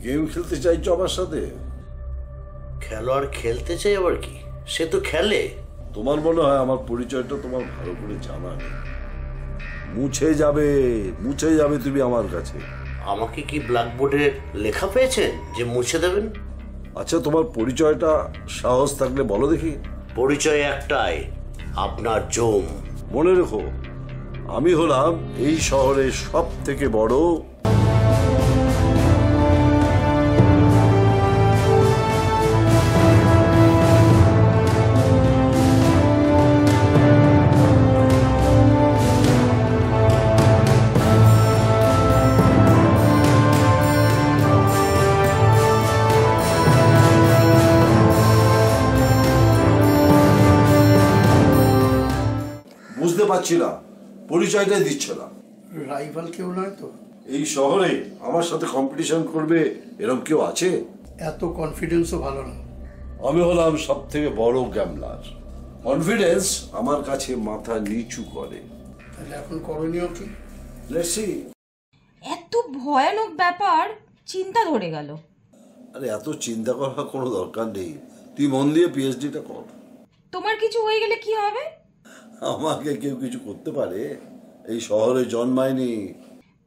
Game খেলতে চাইছো আমার সাথে? খেলোয়াড় খেলতে চাই আবার কি? সে তো খেলে। তোমার মনে হয় আমার পরিচয়টা তোমার ভালো করে জানা নেই। মুছে যাবে তুমি আমার কাছে। আমাকে কি ব্ল্যাকবোর্ডে লেখা পেয়েছেন যে মুছে দেবেন? আচ্ছা, তোমার পরিচয়টা সাহস থাকলে বলো দেখি। পরিচয় একটাই, আপনার জম। মনে রেখো, আমি হলাম এই শহরের সব থেকে বড় বুঝতে পারছি না, পরিচয়টাই দিচ্ছে না। রাইভাল কেউ নয় তো? এই শহরে আমার সাথে কম্পিটিশন করবে এরকম কেউ আছে? এত কনফিডেন্সও ভালো না। আমি হলাম সব থেকে বড় গ্যামলার। কনফিডেন্স আমার কাছে মাথা নিচু করে। তাহলে এখন করণীয় কি? Let's see. এত ভয়ানক ব্যাপার, চিন্তা ধরে গেল। আরে এত চিন্তা করার কোনো দরকার নেই, তুই মন দিয়ে পিএইচডিটা কর। তোমার কিছু হয়ে গেলে কি হবে? আমাকে কেউ কিছু করতে পারে? এই শহরে জন্মায়নি।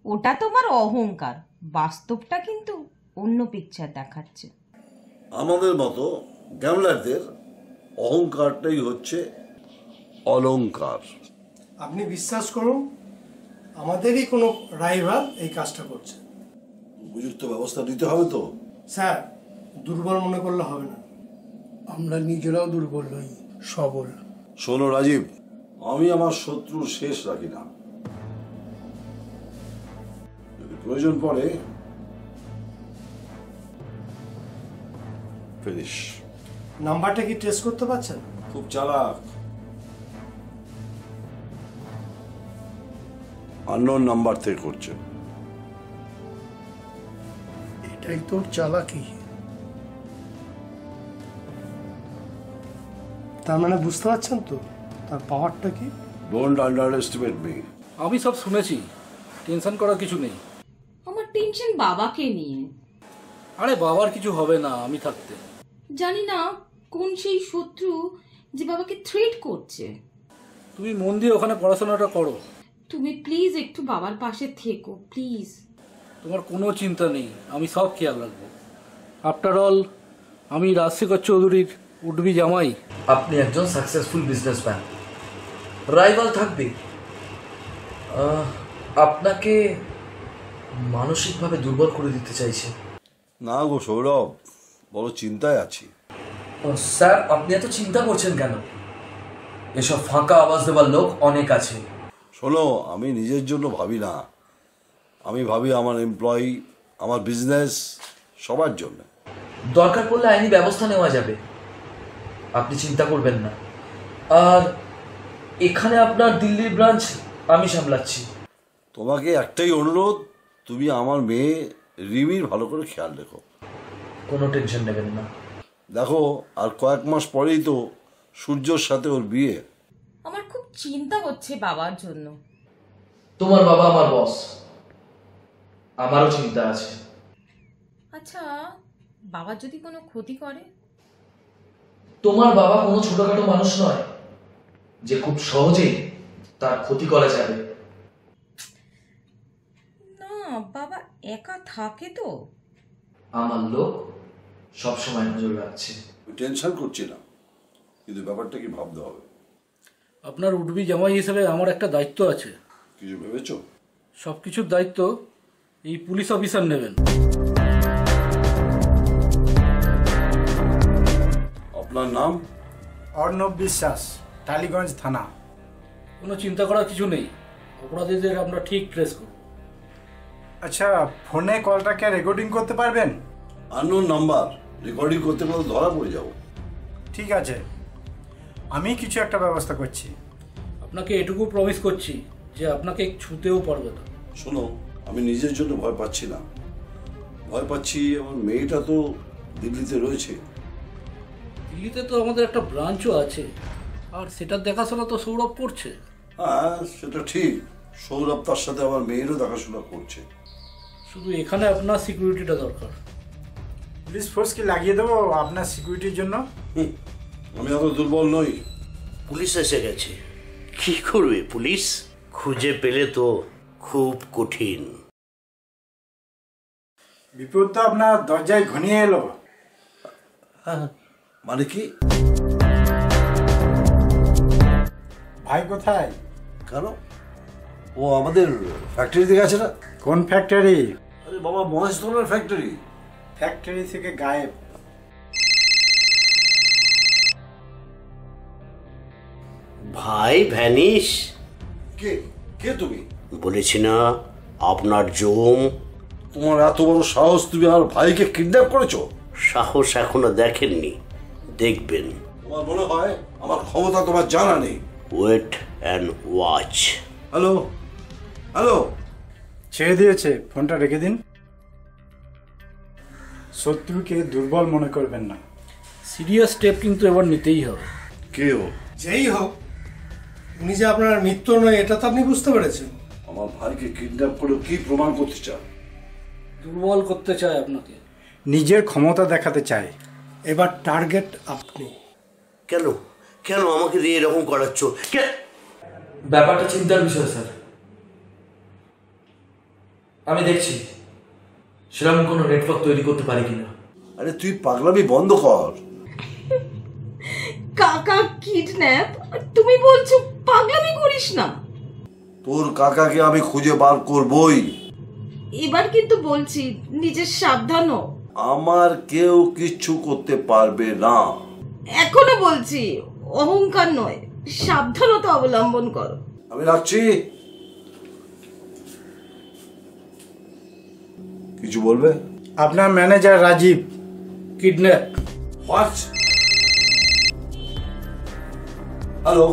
ওটা তোমার অহংকার, বাস্তবটা কিন্তু অন্য পিকচার দেখাচ্ছে। আমাদের মতো গ্যামলারদের অহংকারটাই হচ্ছে অলংকার। আপনি বিশ্বাস করুন, আমাদেরই কোনো রাইভাল এই কাজটা করছে। উপযুক্ত ব্যবস্থা নিতে হবে তো। স্যার, দুর্বল মনে করলে হবে না। আমরা নিজেরাও দুর্বল নই, সবল। শোনো রাজীব, আমি আমার শত্রুর শেষ রাখি না। যদি প্রয়োজন পড়ে ফিনিশ। নাম্বারটা কি ট্রেস করতে পারছেন? খুব চালাক। আননোন নাম্বার থেকে করছে। এটাই তোর চালাকি। তার মানে বুঝতে পারছেন তো তার পাওয়ারটা কি? Don't under estimate me. আমি সব শুনেছি, টেনশন করার কিছু নেই। আমার টেনশন বাবাকে নিয়ে। আরে বাবার কিছু হবে না আমি থাকতে। জানি না কোন সেই শত্রু যে বাবাকে থ্রেট করছে। তুমি মন দিয়ে ওখানে পড়াশোনাটা করো। তুমি প্লিজ একটু বাবার পাশে থেকো, প্লিজ। তোমার কোনো চিন্তা নেই, আমি সব খেয়াল রাখবো। আফটার অল আমি রাজশেখর চৌধুরীর উডবি জামাই। আপনি একজন সাকসেসফুল বিজনেসম্যান, রাইভাল থাকবে। আপনাকে মানসিকভাবে দুর্বল করে দিতে চাইছে। না গো সৌরভ, বড় চিন্তায় আছি। স্যার, আপনি এত চিন্তা করছেন কেন? এসব ফাঁকা আওয়াজ দেওয়ার লোক অনেক আছে। শোনো, আমি নিজের জন্য ভাবি না, আমি ভাবি আমার এমপ্লয়ি, আমার বিজনেস, সবার জন্য। দরকার পড়লে আইনি ব্যবস্থা নেওয়া যাবে, আপনি চিন্তা করবেন না। আর এখানে আপনার দিল্লির ব্রাঞ্চ আমি সামলাচ্ছি। তোমাকে একটাই অনুরোধ, তুমি আমার মেয়ে রিমির ভালো করে খেয়াল রেখো। কোনো টেনশন নেবেন না। দেখো, আর কয়েক মাস পরেই তো সূর্যর সাথে ওর বিয়ে। আমার খুব চিন্তা হচ্ছে বাবার জন্য। তোমার বাবা আমার বস, আমারও চিন্তা আছে। আচ্ছা, বাবা যদি কোনো ক্ষতি করে? তোমার বাবা কোনো ছোটখাটো মানুষ নয় যে খুব সহজেই তার ক্ষতি করা যাবে। না, বাবা একা থাকে তো। আমার লোক সবসময় নজর রাখছে। টেনশন করছি না, কিন্তু ব্যাপারটা কি ভাবতে হবে। আপনার উডবি জামাই হিসেবে আমার একটা দায়িত্ব আছে। কিছু ভেবেছো? সব কিছুর দায়িত্ব এই পুলিশ অফিসার নেবেন। আপনার নাম? অর্ণব বিশ্বাস, টালিগঞ্জ থানা। কোনো চিন্তা করার কিছু নেই, অপরাধীদের আমরা ঠিক ট্রেস করব। আচ্ছা, ফোনে কলটাকে রেকর্ডিং করতে পারবেন? আননোন নাম্বার, রেকর্ডিং করতে গেলে ধরা পড়ে যাবো। ঠিক আছে, আমি কিছু একটা ব্যবস্থা করছি। আপনাকে এটুকু প্রমিস করছি যে আপনাকে ছুতেও পারবে না। শোনো, আমি নিজের জন্য ভয় পাচ্ছি না, ভয় পাচ্ছি আমার মেয়েটা তো দিল্লিতে রয়েছে। দিল্লিতে তো আমাদের একটা ব্রাঞ্চও আছে, আর সেটার দেখাশোনা তো সৌরভ করছে। হ্যাঁ, সেটা ঠিক। সৌরভ তার সাথে আমার মেয়েরও দেখাশোনা করছে। শুধু এখানে আপনার সিকিউরিটিটা দরকার। পুলিশ ফোর্স কি লাগিয়ে দেবো আপনার সিকিউরিটির জন্য? আমি অত দুর্বল নই। পুলিশ এসে গেছে, কি করবে পুলিশ? খুঁজে পেলে তো খুব কঠিন। বিপদ তো আপনার দরজায় ঘনিয়ে এলো। মানে কি? ভাই কোথায়? কেন? ও আমাদের ফ্যাক্টরিতে গেছে না? কোন ফ্যাক্টরি? আরে বাবা, মহেশতলার ফ্যাক্টরি। ফ্যাক্টরি থেকে গায়েব। ভাই ভ্যানিশ। কে কে তুমি? বলেছি না আপনার জম। তোমার এত বড় সাহস, তুমি আমার ভাইকে কিডন্যাপ করেছো? সাহস এখনো দেখেননি, দেখবেন। তোমার মনে হয় আমার ক্ষমতা তোমার জানা নেই? Wait and watch. Hello hello. ছেড়ে দিয়েছে, ফোনটা রেখে দিন। শত্রুকে দুর্বল মনে করবেন না। সিরিয়াস স্টেপ কিন্তু এবার নিতেই হবে। কে ও? যেই হোক, উনি যে আপনার মিত্র নয় এটা তো আপনি বুঝতে পেরেছেন। আমার ভাইকে কিডন্যাপ করে কি প্রমাণ করতে চান? দুর্বল করতে চায় আপনাকে। নিজের ক্ষমতা দেখাতে চায়। এবার টার্গেট আপনি। কেন কেন আমাকে দিয়ে এরকম করাচ্ছ? ব্যাপারটা চিন্তার বিষয় স্যার। আমি দেখছি সেরকম কোনো নেটওয়ার্ক তৈরি করতে পারি কিনা। আরে তুই পাগলামি বন্ধ কর। কাকা কিডন্যাপ? তুমি বলছো পাগলামি করিস না। তোর কাকাকে আমি খুঁজে বার করবই। এবার কিন্তু বলছি নিজের সাবধান হও। আমার কেউ কিচ্ছু করতে পারবে না। এখনো বলছি অহংকার নয়, সাবধানতা অবলম্বন করো। আমি রাখছি। কিছু বলবে? আপনার manager Rajiv kidnap. What? Hello.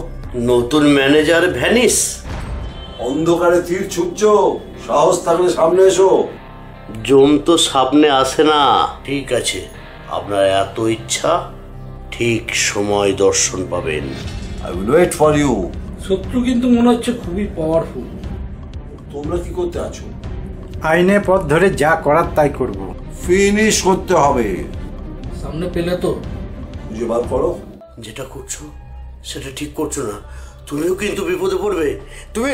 নতুন ম্যানেজার ভ্যানিশ। অন্ধকারে তীর ছুটছো, সাহস থাকলে সামনে এসো। জম তো সামনে আসে না। ঠিক আছে, আপনার এত ইচ্ছা, ঠিক সময় দর্শন পাবেন। I will wait for you. শত্রু কিন্তু মনে হচ্ছে খুবই পাওয়ারফুল। তোমরা কি করতে আছো? আইনে পথ ধরে যা করার তাই করব। ফিনিশ করতে হবে। সামনে পেলে তো খুঁজে বার করো। যেটা করছো সেটা ঠিক করছো না, তুমিও কিন্তু বিপদে পড়বে। তুমি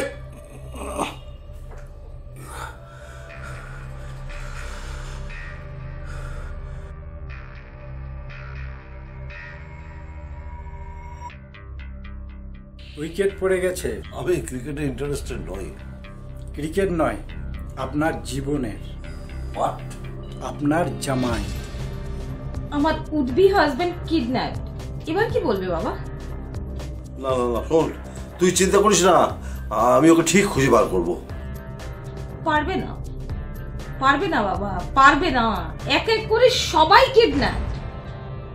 উইকেট পড়ে গেছে। আমি ক্রিকেটে ইন্টারেস্টেড নই। ক্রিকেট নয়, আপনার জীবনের, হোয়াট? আপনার জামাই। আমার উডবি হাজবেন্ড কিডন্যাপ। এবার কি বলবে বাবা? না না না, শোন, তুই চিন্তা করিস না, আমি ওকে ঠিক খুঁজে বার করবো। পারবে না, পারবে না বাবা, পারবে না। এক এক করে সবাই কিডন্যাপ।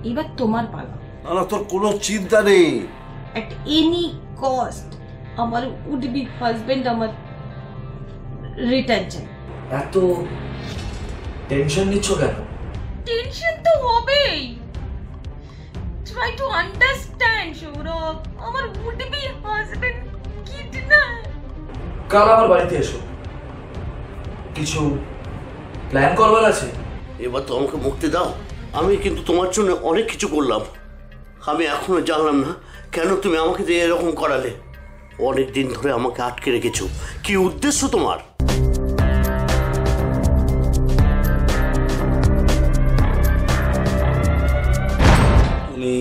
এবার তোমার পালা। না না, তোর কোনো চিন্তা নেই। এট এনি কস্ট আমার উডবি হাজবেন্ড আমার রিটার্ন চাই। এত টেনশন নিচ্ছ কেন? টেনশন তো হবেই। ট্রাই টু আন্ডারস্ট্যান্ড সৌরভ, আমার উডবি হাজবেন্ড কিডন্যাপ। কাল আমার বাড়িতে এসো, কিছু প্ল্যান করবার আছে। এবার তো আমাকে মুক্তি দাও। আমি কিন্তু তোমার জন্য অনেক কিছু করলাম। আমি এখনো জানলাম না কেন তুমি আমাকে দিয়ে এরকম করালে। অনেক দিন ধরে আমাকে আটকে রেখেছো, কি উদ্দেশ্য তোমার? তুমি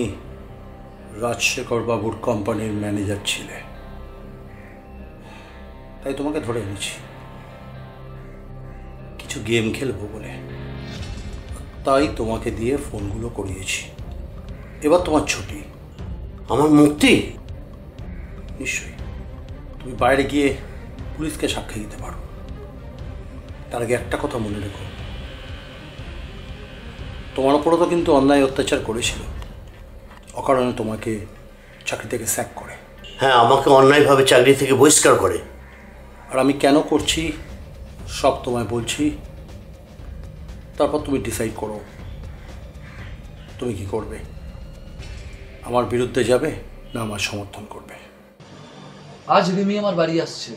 রাজশেখর বাবুর কোম্পানির ম্যানেজার ছিলে, তাই তোমাকে ধরে এনেছি কিছু গেম খেলবো বলে। তাই তোমাকে দিয়ে ফোনগুলো করিয়েছি। এবার তোমার ছুটি। আমার মুক্তি? নিশ্চয়ই। তুমি বাইরে গিয়ে পুলিশকে সাক্ষী দিতে পারো। তার আগে একটা কথা মনে রেখো, তোমার ওপরও তো কিন্তু অন্যায় অত্যাচার করেছিল, অকারণে তোমাকে চাকরি থেকে স্যাক করে। হ্যাঁ, আমাকে অন্যায়ভাবে চাকরি থেকে বহিষ্কার করে। আর আমি কেন করছি সব তোমায় বলছি, তারপর তুমি ডিসাইড করো তুমি কি করবে। আমার বিরুদ্ধে যাবে না আমার সমর্থন করবে। আজ রিমি আমার বাড়ি আসছে,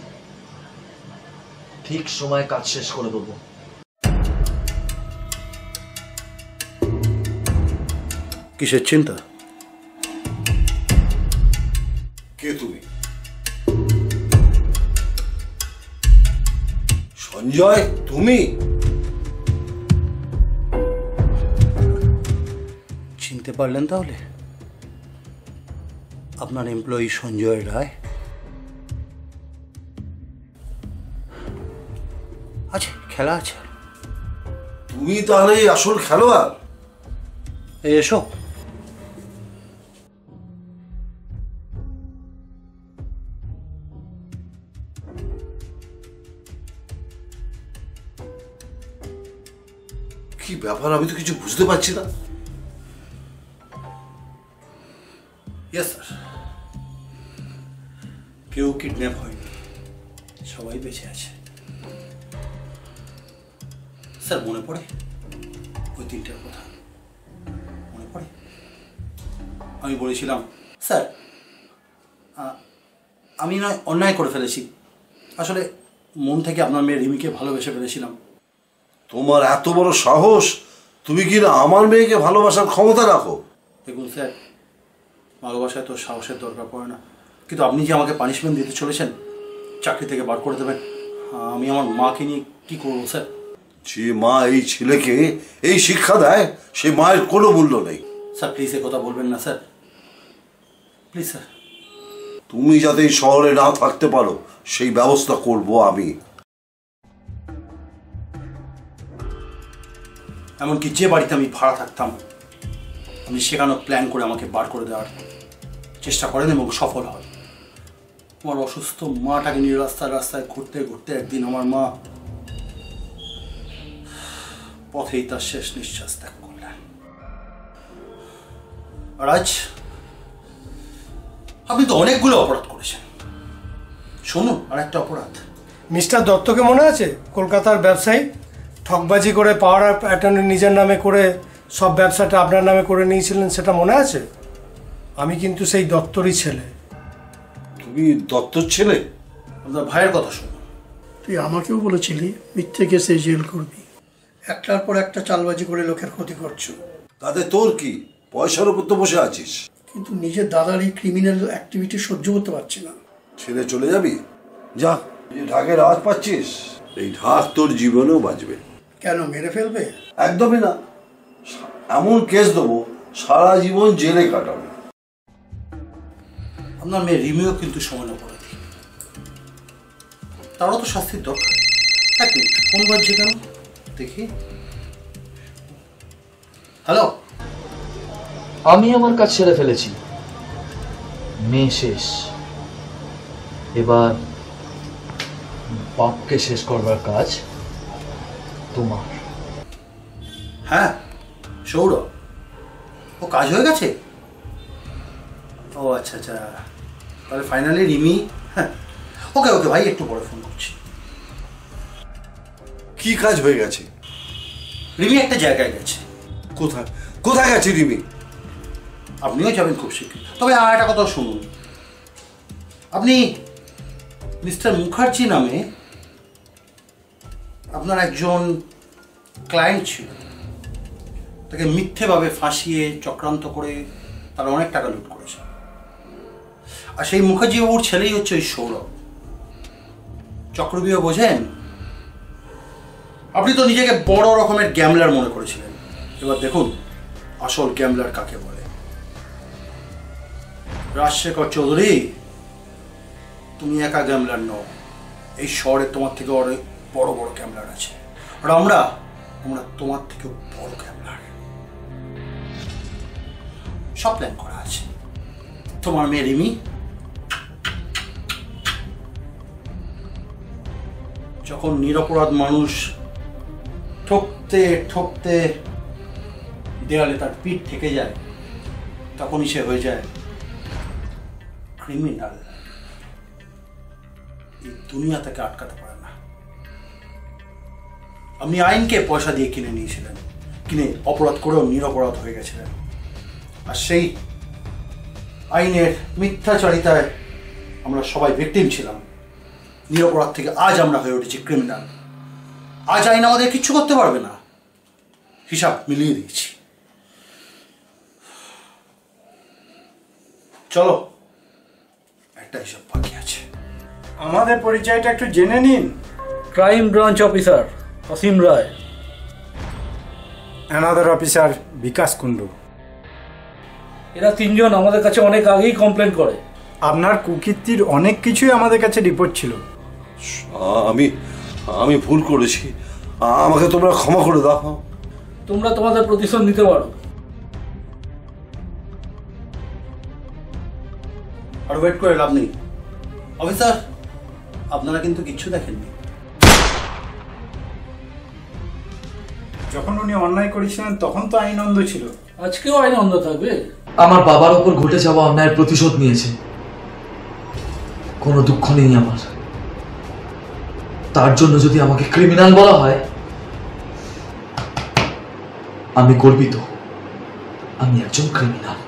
ঠিক সময় কাজ শেষ করে দেবো। কিসের চিন্তা? কে তুমি? সঞ্জয় তুমি? চিনতে পারলেন তাহলে? আপনার এমপ্লয়ি সঞ্জয় রায়। আচ্ছা, খেলা আছে। তুমি তাহলে এই আসল খেলোয়াড়? এসো। কি ব্যাপার, আমি তো কিছু বুঝতে পারছি না। ইয়েস স্যার, কেউ কিডন্যাপ হয়নি, সবাই বেঁচে আছে। স্যার মনে পড়ে ওই 3টার কথা? মনে পড়ে আমি বলেছিলাম স্যার আমি নয় অন্যায় করে ফেলেছি, আসলে মন থেকে আপনার মেয়ে রিমিকে ভালোবেসে ফেলেছিলাম। তোমার এত বড় সাহস, তুমি কি না আমার মেয়েকে ভালোবাসার ক্ষমতা রাখো? দেখুন স্যার, ভালোবাসায় তো সাহসের দরকার পড়ে না, কিন্তু আপনি যে আমাকে পানিশমেন্ট দিতে চলেছেন, চাকরি থেকে বার করে দেবেন, আমি আমার মাকে নিয়ে কী করবো স্যার? যে মা এই ছেলেকে এই শিক্ষা দেয়, সে মায়ের কোনো মূল্য নেই। স্যার প্লিজ এ কথা বলবেন না স্যার, প্লিজ স্যার। তুমি যাতে এই শহরে না থাকতে পারো সেই ব্যবস্থা করব আমি। এমনকি যে বাড়িতে আমি ভাড়া থাকতাম, আপনি সেখানেও প্ল্যান করে আমাকে বার করে দেওয়ার চেষ্টা করেন এবং সফল হয়। আমার অসুস্থ মাটাকে নিয়ে রাস্তায় রাস্তায় ঘুরতে ঘুরতে একদিন আমার মা পথেই তার শেষ নিঃশ্বাস ত্যাগ করলেন। আর আজ আপনি তো অনেকগুলো অপরাধ করেছেন, শুনুন আর একটা অপরাধ। মিস্টার দত্তকে মনে আছে? কলকাতার ব্যবসায়ী, ঠকবাজি করে পাওয়ার অ্যাটর্নি নিজের নামে করে সব ব্যবসাটা আপনার নামে করে নিয়েছিলেন, সেটা মনে আছে? আমি কিন্তু সেই দত্তরই ছেলে। তুমি দত্তর ছেলে? আপনার ভাইয়ের কথা শুনুন। তুই আমাকেও বলেছিলি মিথ্যে কেসে জেল করবি, একটার পর একটা চালবাজি করে লোকের ক্ষতি করছো। তাতে তোর কি? পয়সার উপর তো বসে আছিস। কিন্তু নিজের দাদার এই ক্রিমিনাল অ্যাক্টিভিটি সহ্য করতে পারছি না। ছেড়ে চলে যাবি? যা, এই ঢাকের আওয়াজ পাচ্ছিস? এই ঢাক তোর জীবনেও বাজবে। কেন, মেরে ফেলবে? একদমই না, এমন কেস দেবো সারা জীবন জেলে কাটাবে। আপনার মেয়ে রিমিও কিন্তু সমান অপরাধী, তারও তো শাস্তির দরকার। এক মিনিট, ফোন বাজছে কেন দেখি। হ্যালো, আমি আমার কাজ সেরে ফেলেছি, মেয়ে শেষ, এবার বাপকে শেষ করবার কাজ তোমার। হ্যাঁ সৌরভ, ও কাজ হয়ে গেছে? ও আচ্ছা আচ্ছা, তাহলে ফাইনালি রিমি। হ্যাঁ ওকে ওকে ভাই, একটু পরে ফোন করছি। কি কাজ হয়ে গেছে? রিমি একটা জায়গায় গেছে। কোথায় কোথায় গেছে রিমি? আপনিও যাবেন খুব শীঘ্রই। তবে আর একটা কথা শুনুন, আপনি মিস্টার মুখার্জি নামে আপনার একজন ক্লায়েন্ট ছিল, তাকে মিথ্যেভাবে ফাঁসিয়ে চক্রান্ত করে তারা অনেক টাকা লুট করেছে। আর সেই মুখার্জি বাবুর ছেলেই হচ্ছে ওই সৌরভ। চক্রবিহ বোঝেন? আপনি তো নিজেকে বড় রকমের গ্যামলার মনে করেছিলেন, এবার দেখুন আসল গ্যামলার কাকে বলে। রাজশেখর চৌধুরী, তুমি একা গ্যামলার নও, এই শহরে তোমার থেকে অনেক বড় বড় গ্যামলার আছে, আর আমরা তোমার থেকে বড় গ্যামলার। সব প্ল্যান করা আছে। তোমার মেয়ে রিমি যখন নিরপরাধ মানুষ ঠকতে ঠকতে দেওয়ালে তার পিঠ থেকে যায়, তখনই সে হয়ে যায় ক্রিমিনাল। এই দুনিয়া তাকে আটকাতে পারে না। আপনি আইনকে পয়সা দিয়ে কিনে নিয়েছিলেন, কিনে অপরাধ করেও নিরপরাধ হয়ে গেছিলেন। আর সেই আইনের মিথ্যাচারিতায় আমরা সবাই ভিকটিম ছিলাম। নিরপরাধ থেকে আজ আমরা হয়ে উঠেছি ক্রিমিনাল। আজ আইন আমাদের কিচ্ছু করতে পারবে না, হিসাব মিলিয়ে দিয়েছি। চলো, একটা হিসাব বাকি আছে। আমাদের পরিচয়টা একটু জেনে নিন। ক্রাইম ব্রাঞ্চ অফিসার অসীম রায়। অ্যানাদার অফিসার বিকাশ কুণ্ডু। এরা তিনজন আমাদের কাছে অনেক আগেই কমপ্লেন করে। আপনার কুকীর্তির অনেক কিছুই আমাদের কাছে রিপোর্ট ছিল। আমি আমি ভুল করেছি, আমাকে তোমরা ক্ষমা করে দাও। তোমরা তোমাদের প্রতিশোধ নিতে পারো। আর ওয়েট করে লাভ নেই। অফিসার, আপনারা কিন্তু কিচ্ছু দেখেননি। যখন উনি অন্যায় করেছিলেন তখন তো আইন অন্ধ ছিল। আজকেও আইন অন্ধ থাকবে? আমার বাবার ওপর ঘটে যাওয়া অন্যায়ের প্রতিশোধ নিয়েছে, কোনো দুঃখ নেই আমার। তার জন্য যদি আমাকে ক্রিমিনাল বলা হয়, আমি গর্বিত। আমি একজন ক্রিমিনাল।